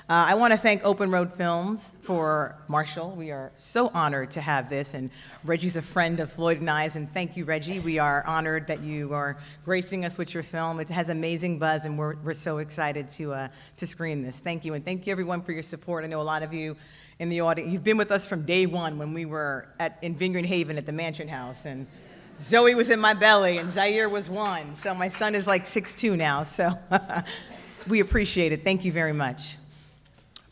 I want to thank Open Road Films for Marshall. We are so honored to have this, and Reggie's a friend of Floyd and I's, and thank you, Reggie. We are honored that you are gracing us with your film. It has amazing buzz, and we're so excited to screen this. Thank you, and thank you everyone for your support. I know a lot of you in the audience, you've been with us from day one when we were in Vineyard Haven at the Mansion House, and Zoe was in my belly, and Zaire was 1. So my son is like 6'2" now, so we appreciate it. Thank you very much.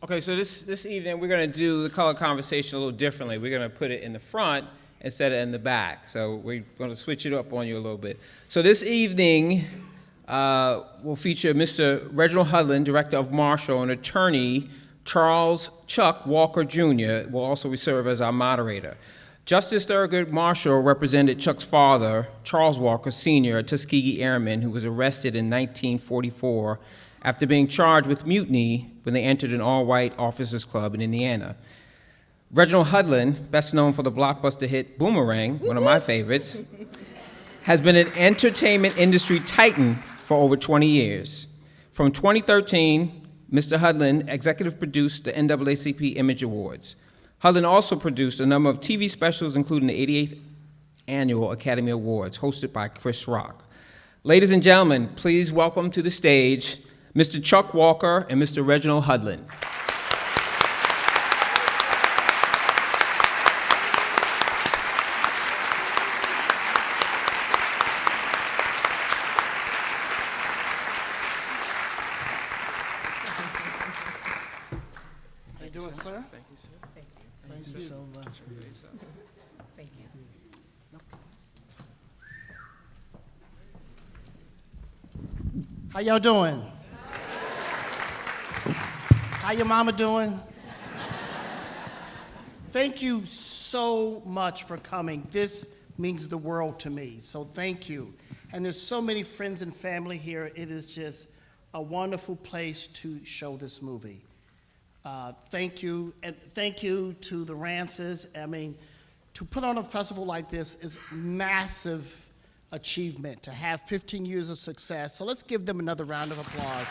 Okay, so this evening we're going to do the color conversation a little differently. We're going to put it in the front instead of in the back. So we're going to switch it up on you a little bit. So this evening will feature Mr. Reginald Hudlin, Director of Marshall, and attorney Charles Chuck Walker Jr. will also serve as our moderator. Justice Thurgood Marshall represented Chuck's father, Charles Walker Sr., a Tuskegee Airman who was arrested in 1944 after being charged with mutiny when they entered an all-white officers' club in Indiana. Reginald Hudlin, best known for the blockbuster hit Boomerang, one of my favorites, has been an entertainment industry titan for over 20 years. From 2013, Mr. Hudlin executive produced the NAACP Image Awards. Hudlin also produced a number of TV specials, including the 88th Annual Academy Awards, hosted by Chris Rock. Ladies and gentlemen, please welcome to the stage Mr. Chuck Walker and Mr. Reginald Hudlin. How you doing, sir? Thank you, sir. Thank you so much. Thank you. How y'all doing? How your mama doing? Thank you so much for coming. This means the world to me, so thank you. And there's so many friends and family here. It is just a wonderful place to show this movie. Thank you, and thank you to the Rances. I mean, to put on a festival like this is massive achievement, to have 15 years of success. So let's give them another round of applause.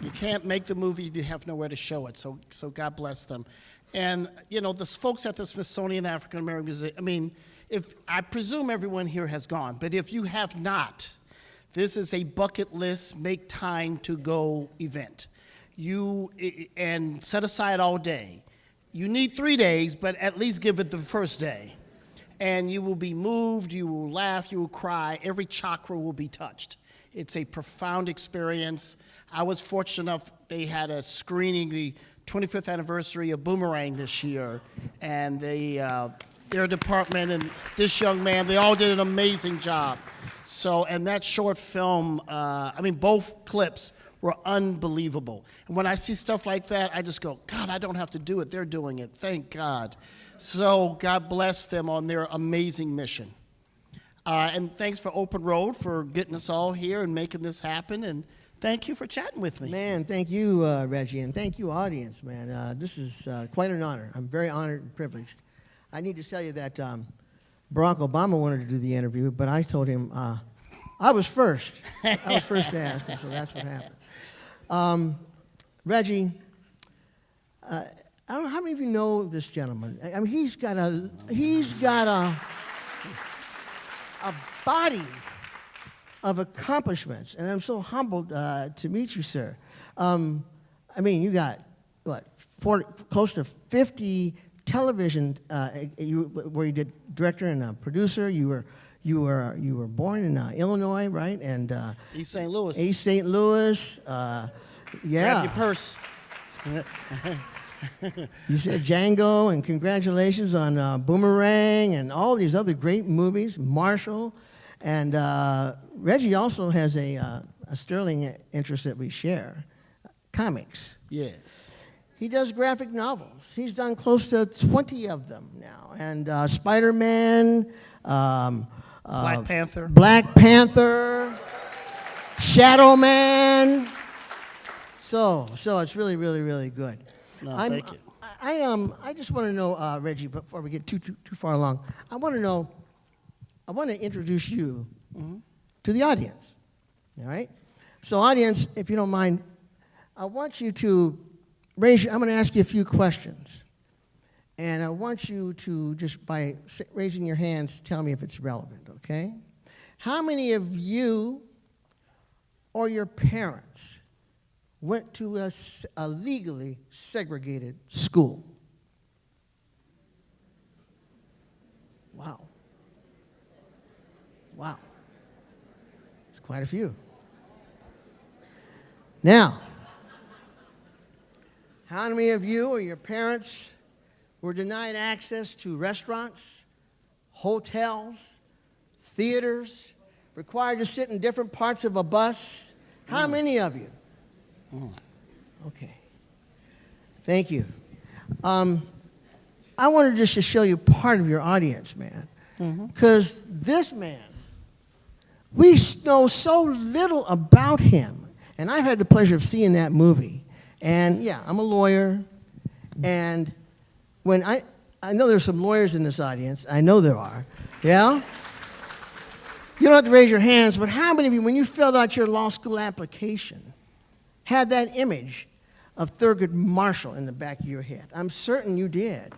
You can't make the movie if you have nowhere to show it, so God bless them. And, you know, the folks at the Smithsonian African American Museum, I mean, I presume everyone here has gone, but if you have not, this is a bucket list, make time to go event. And set aside all day. You need 3 days, but at least give it the first day. And you will be moved, you will laugh, you will cry, every chakra will be touched. It's a profound experience. I was fortunate enough, they had a screening, the 25th anniversary of Boomerang this year, and their department and this young man, they all did an amazing job. So, and that short film, I mean, both clips were unbelievable. And when I see stuff like that, I just go, God, I don't have to do it. They're doing it. Thank God. So God bless them on their amazing mission. And thanks for Open Road for getting us all here and making this happen. And thank you for chatting with me. Man, thank you, Reggie, and thank you, audience, man. This is quite an honor. I'm very honored and privileged. I need to tell you that Barack Obama wanted to do the interview, but I told him I was first. I was first to ask him, so that's what happened. Reggie, I don't know how many of you know this gentleman. I mean, he's got a body of accomplishments, and I'm so humbled to meet you, sir. I mean, you got what, close to 50 television where you did director and producer. You were born in Illinois, right? And East St. Louis. East St. Louis. Yeah. Grab your purse. You said Django, and congratulations on Boomerang and all these other great movies, Marshall. And Reggie also has a sterling interest that we share, comics. Yes. He does graphic novels. He's done close to 20 of them now. And Spider-Man, Black Panther, Shadow Man. So it's really, really, really good. No, thank you. I just want to know, Reggie, before we get too far along, I want to know, I want to introduce you to the audience. All right? So, audience, if you don't mind, I want you to I'm going to ask you a few questions. And I want you to, just by raising your hands, tell me if it's relevant, okay? How many of you or your parents went to a legally segregated school? Wow. Wow. It's quite a few. Now, how many of you or your parents were denied access to restaurants, hotels, theaters, required to sit in different parts of a bus? How many of you? Okay. Thank you. I wanted just to show you part of your audience, man. Because this man, we know so little about him. And I've had the pleasure of seeing that movie. And yeah, I'm a lawyer. And when I know there's some lawyers in this audience. I know there are. Yeah? You don't have to raise your hands, but how many of you, when you filled out your law school application, had that image of Thurgood Marshall in the back of your head? I'm certain you did.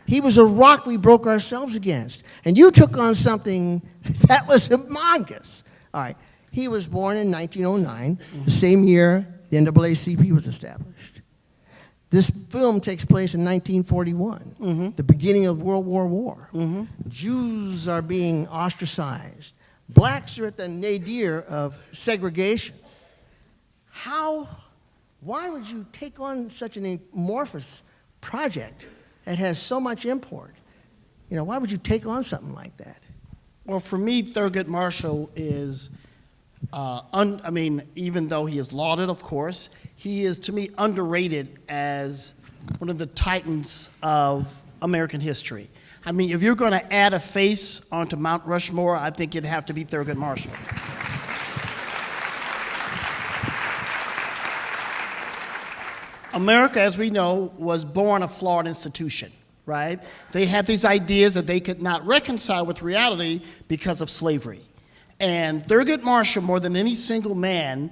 He was a rock we broke ourselves against. And you took on something that was humongous. All right. He was born in 1909, the same year the NAACP was established. This film takes place in 1941, the beginning of World War I. Jews are being ostracized. Blacks are at the nadir of segregation. Why would you take on such an amorphous project that has so much import? You know, why would you take on something like that? Well, for me, Thurgood Marshall is, even though he is lauded, of course, he is, to me, underrated as one of the titans of American history. I mean, if you're going to add a face onto Mount Rushmore, I think it'd have to be Thurgood Marshall. America, as we know, was born a flawed institution, right? They had these ideas that they could not reconcile with reality because of slavery. And Thurgood Marshall, more than any single man,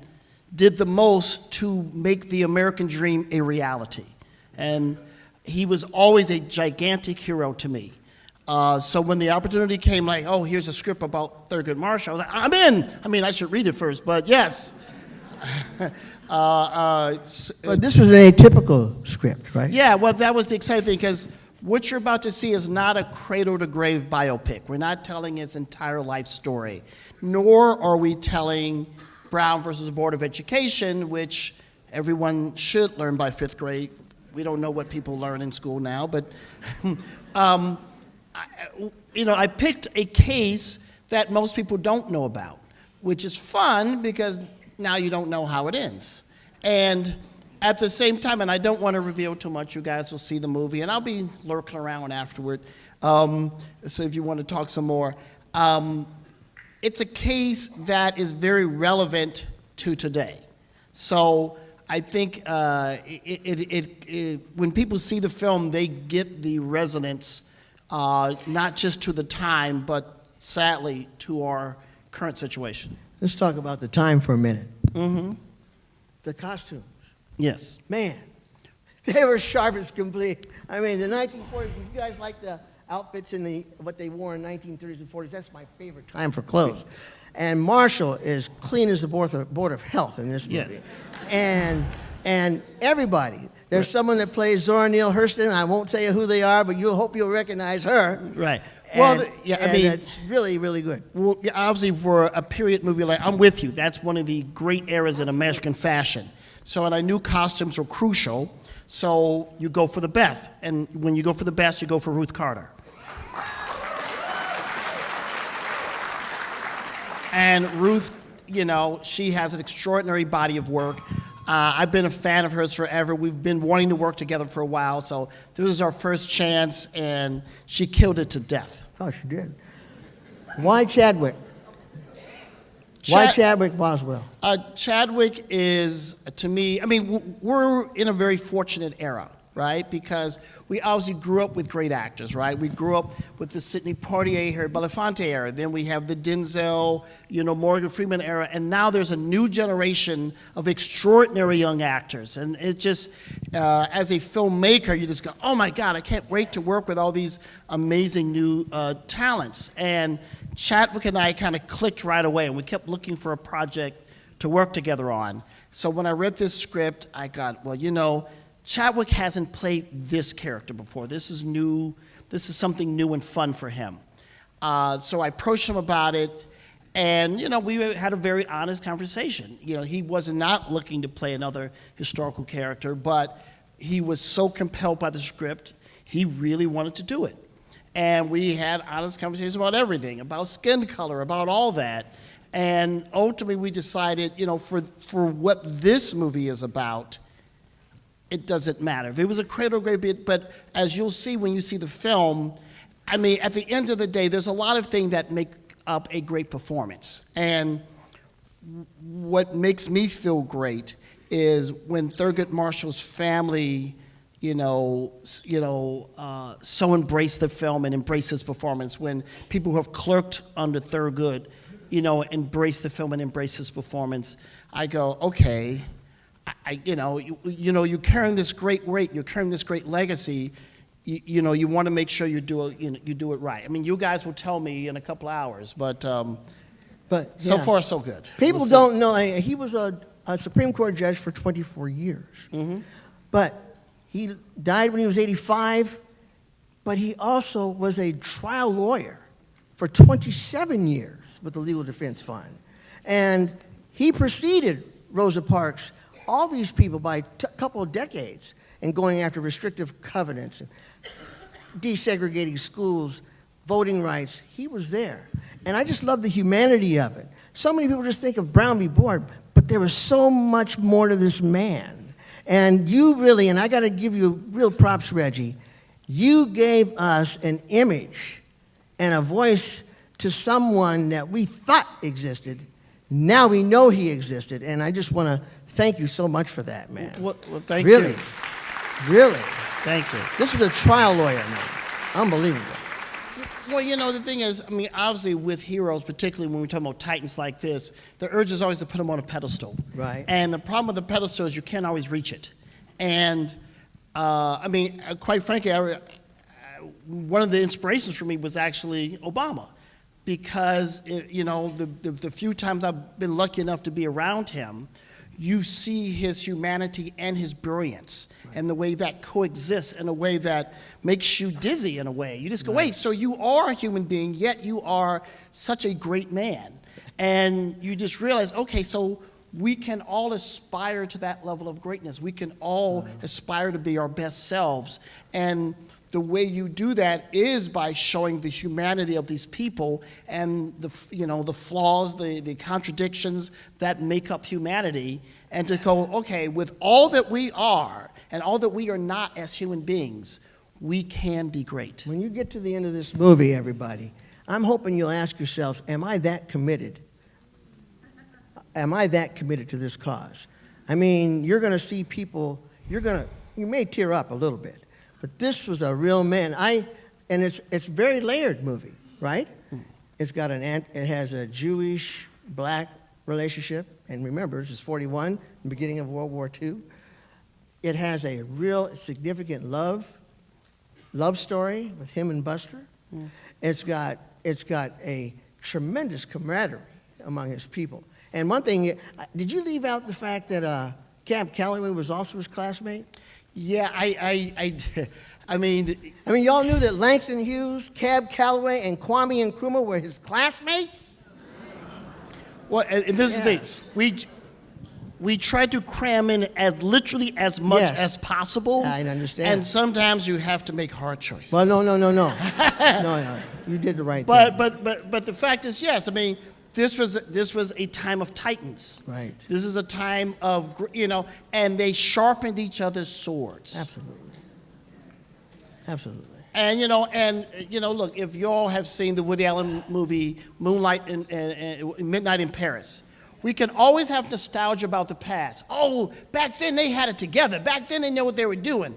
did the most to make the American dream a reality. And he was always a gigantic hero to me. So when the opportunity came, like, oh, here's a script about Thurgood Marshall, I was like, I'm in. I mean, I should read it first, but yes. But this was an atypical script, right? Yeah, well, that was the exciting thing, because what you're about to see is not a cradle-to-grave biopic. We're not telling his entire life story, nor are we telling Brown versus the Board of Education, which everyone should learn by 5th grade. We don't know what people learn in school now, but I picked a case that most people don't know about, which is fun because now you don't know how it ends. And at the same time, and I don't want to reveal too much, you guys will see the movie, and I'll be lurking around afterward, so if you want to talk some more. It's a case that is very relevant to today. So I think when people see the film, they get the resonance, not just to the time, but sadly to our current situation. Let's talk about the time for a minute. The costumes. Yes. Man, they were sharp as complete. I mean, the 1940s, if you guys like the outfits in what they wore in 1930s and 40s, that's my favorite time for clothes. And Marshall is clean as the Board of Health in this movie. Yeah. And everybody. There's someone that plays Zora Neale Hurston. I won't say who they are, but hope you'll recognize her. Right. Well, it's really, really good. Well, obviously, for a period movie, like, I'm with you. That's one of the great eras in American fashion. So, and I knew costumes were crucial. So you go for the best. And when you go for the best, you go for Ruth Carter. And Ruth, she has an extraordinary body of work. I've been a fan of hers forever. We've been wanting to work together for a while, so this was our first chance, and she killed it to death. Oh, she did. Why Chadwick? Why Chadwick Boswell? Chadwick is, to me, we're in a very fortunate era, right? Because we obviously grew up with great actors, right? We grew up with the Sidney Poitier, Harry Belafonte era. Then we have the Denzel, Morgan Freeman era. And now there's a new generation of extraordinary young actors. And it just, as a filmmaker, you just go, oh my God, I can't wait to work with all these amazing new talents. And Chadwick and I kind of clicked right away. And we kept looking for a project to work together on. So when I read this script, I got, well, Chadwick hasn't played this character before. This is new. This is something new and fun for him. So I approached him about it, and we had a very honest conversation. He was not looking to play another historical character, but he was so compelled by the script, he really wanted to do it. And we had honest conversations about everything, about skin color, about all that. And ultimately, we decided, for what this movie is about, it doesn't matter. If it was a cradle grave bit, but as you'll see when you see the film, at the end of the day, there's a lot of things that make up a great performance. And what makes me feel great is when Thurgood Marshall's family, so embrace the film and embrace his performance. When people who have clerked under Thurgood, embrace the film and embrace his performance, I go, okay. You're carrying this great weight, you're carrying this great legacy. You want to make sure you do it right. You guys will tell me in a couple hours, but so far so good. People don't know he was a Supreme Court judge for 24 years, but he died when he was 85. But he also was a trial lawyer for 27 years with the Legal Defense Fund, and he preceded Rosa Parks. All these people by a couple of decades and going after restrictive covenants and desegregating schools, voting rights. He was there. And I just love the humanity of it. So many people just think of Brown v. Board, but there was so much more to this man. And you really, and I got to give you real props, Reggie, you gave us an image and a voice to someone that we thought existed. Now we know he existed. And I just want to thank you so much for that, man. Well, thank you. Really. Thank you. This was a trial lawyer, man. Unbelievable. Well, the thing is, obviously with heroes, particularly when we're talking about titans like this, the urge is always to put them on a pedestal. Right. And the problem with the pedestal is you can't always reach it. And, quite frankly, one of the inspirations for me was actually Obama. Because, the few times I've been lucky enough to be around him, you see his humanity and his brilliance, and the way that coexists in a way that makes you dizzy in a way. You just go, wait, so you are a human being, yet you are such a great man. And you just realize, okay, so we can all aspire to that level of greatness. We can all aspire to be our best selves. And the way you do that is by showing the humanity of these people and the flaws, the contradictions that make up humanity, and to go, okay, with all that we are and all that we are not as human beings, we can be great. When you get to the end of this movie, everybody, I'm hoping you'll ask yourselves, am I that committed? Am I that committed to this cause? You're going to see people, you may tear up a little bit. But this was a real man. And it's very layered movie, right? It's got it has a Jewish-black relationship, and remember, this is 41, the beginning of World War II. It has a real significant love story with him and Buster. It's got a tremendous camaraderie among his people. And one thing, did you leave out the fact that Cab Calloway was also his classmate? Yeah, I y'all knew that Langston Hughes, Cab Calloway, and Kwame Nkrumah were his classmates? Well, and this is the thing. We tried to cram in literally as much as possible. I understand. And sometimes you have to make hard choices. Well, no. No, you did the right thing. But the fact is, yes, this was a time of titans. Right. This is a time of, and they sharpened each other's swords. Absolutely. And look, if you all have seen the Woody Allen movie Moonlight and Midnight in Paris, we can always have nostalgia about the past. Oh, back then they had it together. Back then they knew what they were doing.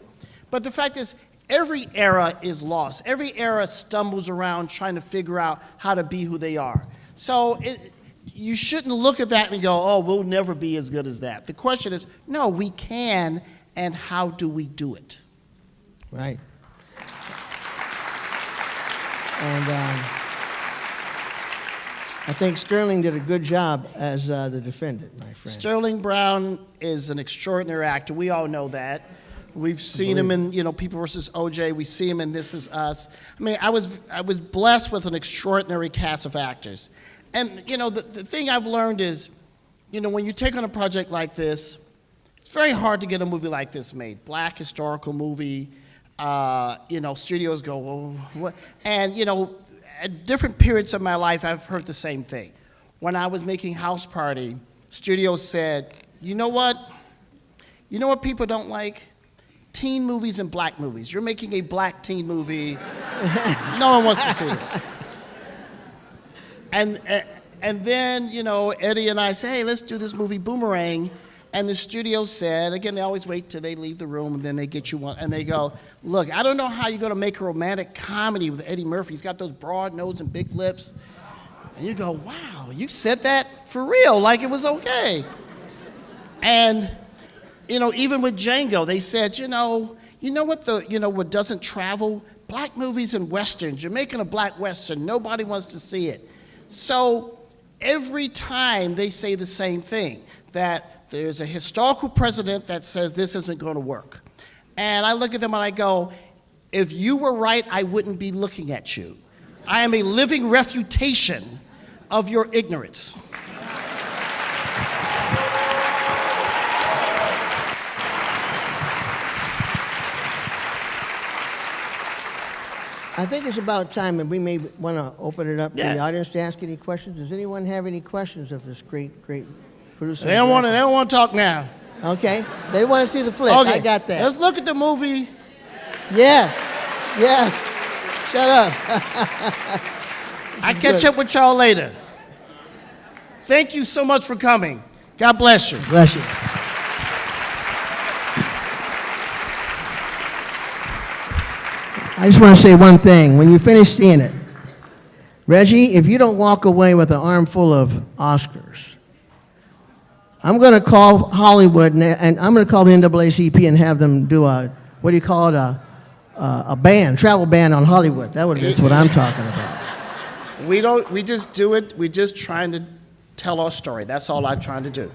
But the fact is, every era is lost. Every era stumbles around trying to figure out how to be who they are. So you shouldn't look at that and go, oh, we'll never be as good as that. The question is, no, we can, and how do we do it? Right. And I think Sterling did a good job as the defendant, my friend. Sterling Brown is an extraordinary actor. We all know that. We've seen him in, People vs. O.J. We see him in This Is Us. I mean, I was blessed with an extraordinary cast of actors. And, the thing I've learned is, when you take on a project like this, it's very hard to get a movie like this made. Black historical movie, studios go, well, what? And, at different periods of my life, I've heard the same thing. When I was making House Party, studios said, you know what? You know what people don't like? Teen movies and black movies. You're making a black teen movie. No one wants to see this. And then, Eddie and I say, hey, let's do this movie Boomerang. And the studio said, again, they always wait till they leave the room, and then they get you one. And they go, look, I don't know how you're going to make a romantic comedy with Eddie Murphy. He's got those broad nose and big lips. And you go, wow, you said that for real, like it was okay. And, even with Django, they said, what doesn't travel? Black movies and Westerns. You're making a black Western. Nobody wants to see it. So every time they say the same thing, that there's a historical precedent that says this isn't going to work. And I look at them and I go, if you were right, I wouldn't be looking at you. I am a living refutation of your ignorance. I think it's about time, and we may want to open it up to the Yeah. audience to ask any questions. Does anyone have any questions of this great producer? They don't want to talk now. Okay. They want to see the flick. Okay, I got that. let's look at the movie. Yes. Shut up. I'll catch up with y'all later. Thank you so much for coming. God bless you. Bless you. I just want to say one thing. When you finish seeing it, Reggie, if you don't walk away with an armful of Oscars, I'm going to call Hollywood and I'm going to call the NAACP and have them do a ban, travel ban on Hollywood. That's what I'm talking about. We just do it. We're just trying to tell our story. That's all I'm trying to do.